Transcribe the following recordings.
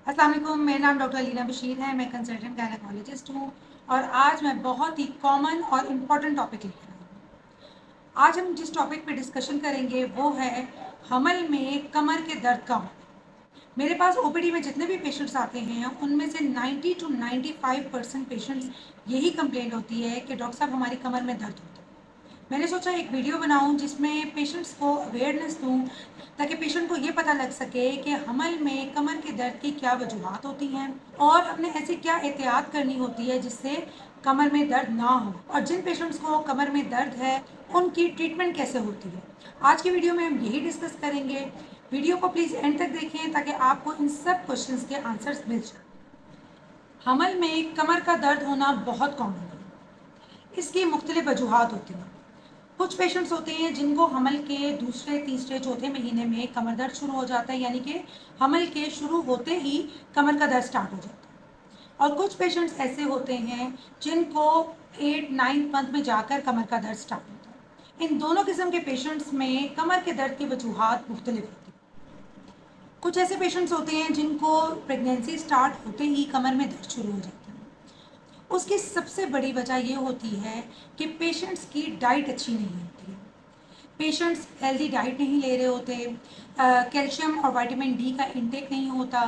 अस्सलाम वालेकुम, मेरा नाम डॉक्टर अलीना बशीर है। मैं कंसल्टेंट गायनेकोलॉजिस्ट हूँ और आज मैं बहुत ही कॉमन और इम्पॉर्टेंट टॉपिक लेकर आई हूँ। आज हम जिस टॉपिक पे डिस्कशन करेंगे वो है हमल में कमर के दर्द का होना। मेरे पास ओपीडी में जितने भी पेशेंट्स आते हैं उनमें से 90 to 95% पेशेंट्स यही कंप्लेंट होती है कि डॉक्टर साहब हमारी कमर में दर्द होता है। मैंने सोचा एक वीडियो बनाऊं जिसमें पेशेंट्स को अवेयरनेस दूं ताकि पेशेंट को ये पता लग सके कि हमल में कमर के दर्द की क्या वजूहत होती हैं और अपने ऐसी क्या एहतियात करनी होती है जिससे कमर में दर्द ना हो, और जिन पेशेंट्स को कमर में दर्द है उनकी ट्रीटमेंट कैसे होती है। आज की वीडियो में हम यही डिस्कस करेंगे। वीडियो को प्लीज़ एंड तक देखें ताकि आपको इन सब क्वेश्चंस के आंसर्स मिल जाए। हमल में कमर का दर्द होना बहुत कॉमन है। इसकी मुख्तलिफ वजूहत होती हैं। कुछ पेशेंट्स होते हैं जिनको हमल के दूसरे, तीसरे, चौथे महीने में कमर दर्द शुरू हो जाता है, यानी कि हमल के शुरू होते ही कमर का दर्द स्टार्ट हो जाता है। और कुछ पेशेंट्स ऐसे होते हैं जिनको 8-9 मंथ में जाकर कमर का दर्द स्टार्ट होता है। इन दोनों किस्म के पेशेंट्स में कमर के दर्द की वजूहत मुख्तलिफ होती है। कुछ ऐसे पेशेंट्स होते हैं जिनको प्रेगनेंसी स्टार्ट होते ही कमर में दर्द शुरू हो जाता है। उसकी सबसे बड़ी वजह ये होती है कि पेशेंट्स की डाइट अच्छी नहीं होती है। पेशेंट्स हेल्दी डाइट नहीं ले रहे होते, कैल्शियम और विटामिन डी का इंटेक नहीं होता।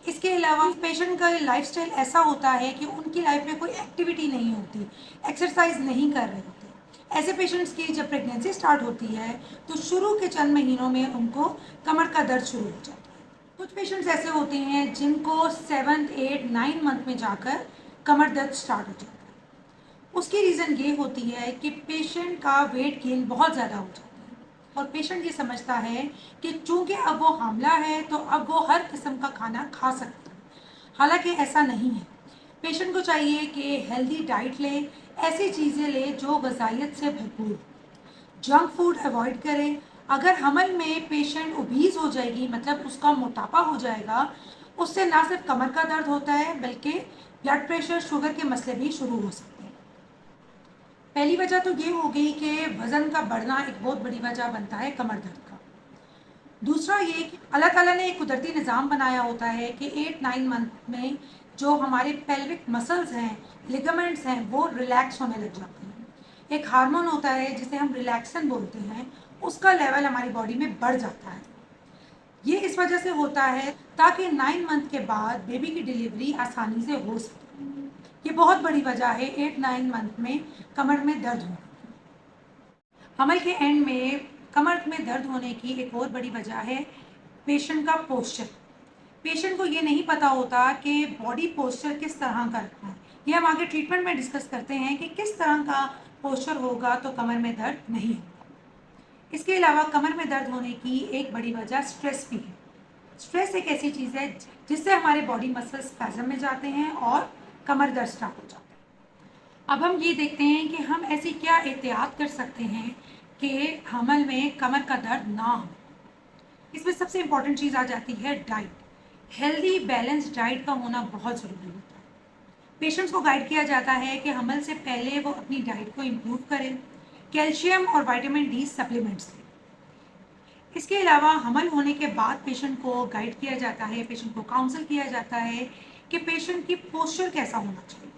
इसके अलावा पेशेंट का लाइफस्टाइल ऐसा होता है कि उनकी लाइफ में कोई एक्टिविटी नहीं होती, एक्सरसाइज नहीं कर रहे होते। ऐसे पेशेंट्स की जब प्रेगनेंसी स्टार्ट होती है तो शुरू के चंद महीनों में उनको कमर का दर्द शुरू हो जाता है। कुछ पेशेंट्स ऐसे होते हैं जिनको 7, 8, 9 मंथ में जाकर कमर दर्द स्टार्ट हो जाता है। उसकी रीज़न ये होती है कि पेशेंट का वेट गेन बहुत ज़्यादा हो जाता है और पेशेंट ये समझता है कि चूंकि अब वो हामला है तो अब वो हर किस्म का खाना खा सकता है। हालांकि ऐसा नहीं है। पेशेंट को चाहिए कि हेल्दी डाइट ले, ऐसी चीज़ें ले जो ग़िज़ाइयत से भरपूर। जंक फूड अवॉइड करें। अगर हमल में पेशेंट ओबीज हो जाएगी, मतलब उसका मोटापा हो जाएगा, उससे ना सिर्फ कमर का दर्द होता है बल्कि ब्लड प्रेशर, शुगर के मसले भी शुरू हो सकते हैं। पहली वजह तो ये हो गई कि वज़न का बढ़ना एक बहुत बड़ी वजह बनता है कमर दर्द का। दूसरा ये कि अल्लाह ताला ने एक कुदरती निज़ाम बनाया होता है कि 8-9 मंथ में जो हमारे पेल्विक मसल्स हैं, लिगामेंट्स हैं, वो रिलैक्स होने लग जाते हैं। एक हार्मोन होता है जिसे हम रिलैक्सन बोलते हैं, उसका लेवल हमारी बॉडी में बढ़ जाता है। ये इस वजह से होता है ताकि 9 मंथ के बाद बेबी की डिलीवरी आसानी से हो सके। ये बहुत बड़ी वजह है 8-9 मंथ में कमर में दर्द होना। हमल के एंड में कमर में दर्द होने की एक और बड़ी वजह है पेशेंट का पोस्चर। पेशेंट को ये नहीं पता होता कि बॉडी पोस्चर किस तरह का रखना है। ये हम आगे ट्रीटमेंट में डिस्कस करते हैं कि किस तरह का पोस्चर होगा तो कमर में दर्द नहीं होगा। इसके अलावा कमर में दर्द होने की एक बड़ी वजह स्ट्रेस भी है। स्ट्रेस एक ऐसी चीज़ है जिससे हमारे बॉडी मसल्स स्पैज़म में जाते हैं और कमर दर्द स्टार्ट हो जाता है। अब हम ये देखते हैं कि हम ऐसी क्या एहतियात कर सकते हैं कि हमल में कमर का दर्द ना हो। इसमें सबसे इम्पॉर्टेंट चीज़ आ जाती है डाइट। हेल्दी बैलेंस डाइट का होना बहुत ज़रूरी होता है। पेशेंट्स को गाइड किया जाता है कि हमल से पहले वो अपनी डाइट को इम्प्रूव करें, कैल्शियम और विटामिन डी सप्लीमेंट्स लें। इसके अलावा हमल होने के बाद पेशेंट को गाइड किया जाता है, पेशेंट को काउंसल किया जाता है कि पेशेंट की पोस्चर कैसा होना चाहिए।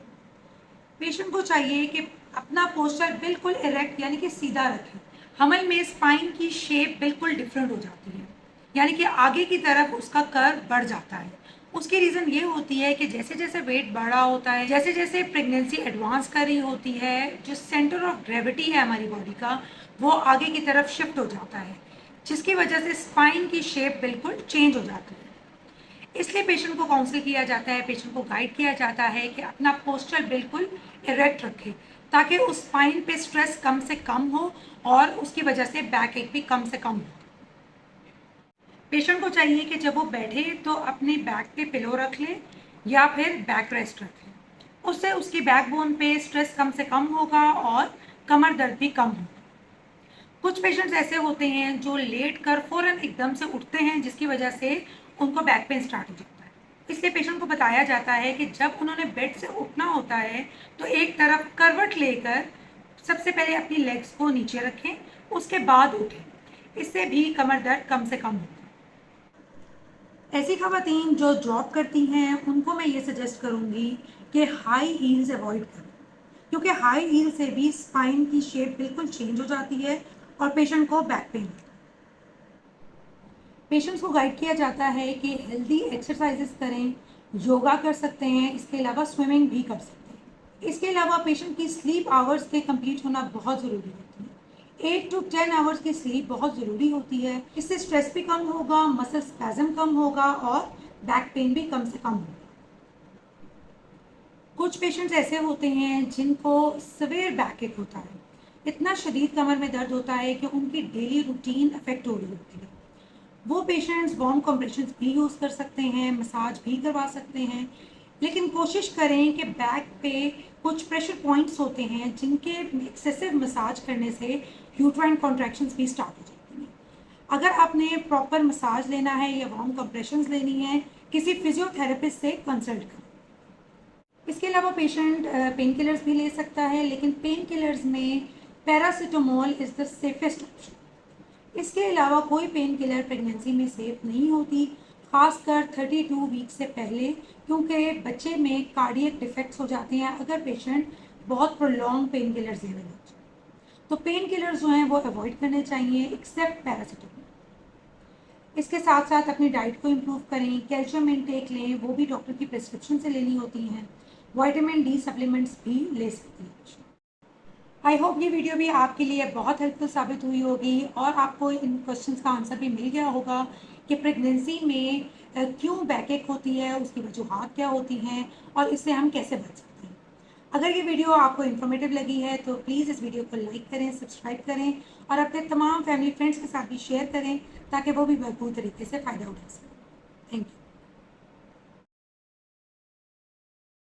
पेशेंट को चाहिए कि अपना पोस्चर बिल्कुल इरेक्ट यानी कि सीधा रखें। हमल में स्पाइन की शेप बिल्कुल डिफरेंट हो जाती है, यानी कि आगे की तरफ उसका कर्व बढ़ जाता है। उसकी रीज़न ये होती है कि जैसे जैसे वेट बढ़ा होता है, जैसे जैसे प्रेगनेंसी एडवांस कर रही होती है, जो सेंटर ऑफ ग्रेविटी है हमारी बॉडी का वो आगे की तरफ शिफ्ट हो जाता है, जिसकी वजह से स्पाइन की शेप बिल्कुल चेंज हो जाती है। इसलिए पेशेंट को काउंसिल किया जाता है, पेशेंट को गाइड किया जाता है कि अपना पोस्चर बिल्कुल इरेक्ट रखे ताकि उस स्पाइन पे स्ट्रेस कम से कम हो और उसकी वजह से बैक एक भी कम से कम हो। पेशेंट को चाहिए कि जब वो बैठे तो अपने बैक पे पिलो रख ले या फिर बैक रेस्ट रख ले। उससे उसकी बैकबोन पे स्ट्रेस कम से कम होगा और कमर दर्द भी कम होगा। कुछ पेशेंट्स ऐसे होते हैं जो लेट कर फ़ौरन एकदम से उठते हैं, जिसकी वजह से उनको बैक पेन स्टार्ट हो जाता है। इसलिए पेशेंट को बताया जाता है कि जब उन्होंने बेड से उठना होता है तो एक तरफ करवट लेकर सबसे पहले अपनी लेग्स को नीचे रखें, उसके बाद उठें। इससे भी कमर दर्द कम से कम होता है। ऐसी खवातीन जो जॉब करती हैं उनको मैं ये सजेस्ट करूँगी कि हाई हील्स अवॉइड करें, क्योंकि हाई हील से भी स्पाइन की शेप बिल्कुल चेंज हो जाती है और पेशेंट को बैक पेन होता है। पेशेंट्स को गाइड किया जाता है कि हेल्दी एक्सरसाइजेस करें, योगा कर सकते हैं, इसके अलावा स्विमिंग भी कर सकते हैं। इसके अलावा पेशेंट की स्लीप आवर्स के कंप्लीट होना बहुत ज़रूरी होती है। 8 to 10 आवर्स की स्लीप बहुत ज़रूरी होती है। इससे स्ट्रेस भी कम होगा, मसल स्पैज़म कम होगा और बैक पेन भी कम से कम होगा। कुछ पेशेंट्स ऐसे होते हैं जिनको सिवियर बैक एक होता है, इतना शदीद कमर में दर्द होता है कि उनकी डेली रूटीन अफेक्ट हो रही होती है। वो पेशेंट्स वार्म कंप्रेशंस भी यूज़ कर सकते हैं, मसाज भी करवा सकते हैं, लेकिन कोशिश करें कि बैक पे कुछ प्रेशर पॉइंट्स होते हैं जिनके एक्सेसिव मसाज करने से यूट्राइन कॉन्ट्रैक्शंस भी स्टार्ट हो जाती हैं। अगर आपने प्रॉपर मसाज लेना है या वार्म कंप्रेशंस लेनी है, किसी फिजियोथेरेपिस्ट से कंसल्ट करें। इसके अलावा पेशेंट पेन किलर्स भी ले सकता है, लेकिन पेन किलर्स में paracetamol is the safest option. इसके अलावा कोई पेन किलर प्रेगनेंसी में सेफ नहीं होती, खासकर 32 वीक से पहले, क्योंकि बच्चे में कार्डियक डिफेक्ट्स हो जाते हैं अगर पेशेंट बहुत प्रोलॉन्ग पेन किलर्स लेने लग जाए। तो पेन किलर्स जो हैं वो अवॉइड करने चाहिए एक्सेप्ट पैरासीटामोल। इसके साथ साथ अपनी डाइट को इम्प्रूव करें, कैल्शियम इनटेक लें, वो भी डॉक्टर की प्रिस्क्रिप्शन से लेनी होती हैं। विटामिन डी सप्लीमेंट्स भी ले सकती हैं। आई होप ये वीडियो भी आपके लिए बहुत हेल्पफुल साबित हुई होगी और आपको इन क्वेश्चंस का आंसर भी मिल गया होगा कि प्रेगनेंसी में क्यों बैकएक होती है, उसकी वजूहात क्या होती हैं और इससे हम कैसे बच सकते हैं। अगर ये वीडियो आपको इन्फॉर्मेटिव लगी है तो प्लीज़ इस वीडियो को लाइक करें, सब्सक्राइब करें और अपने तमाम फैमिली फ्रेंड्स के साथ भी शेयर करें ताकि वो भी भरपूर तरीके से फ़ायदा उठा सकें। Thank you.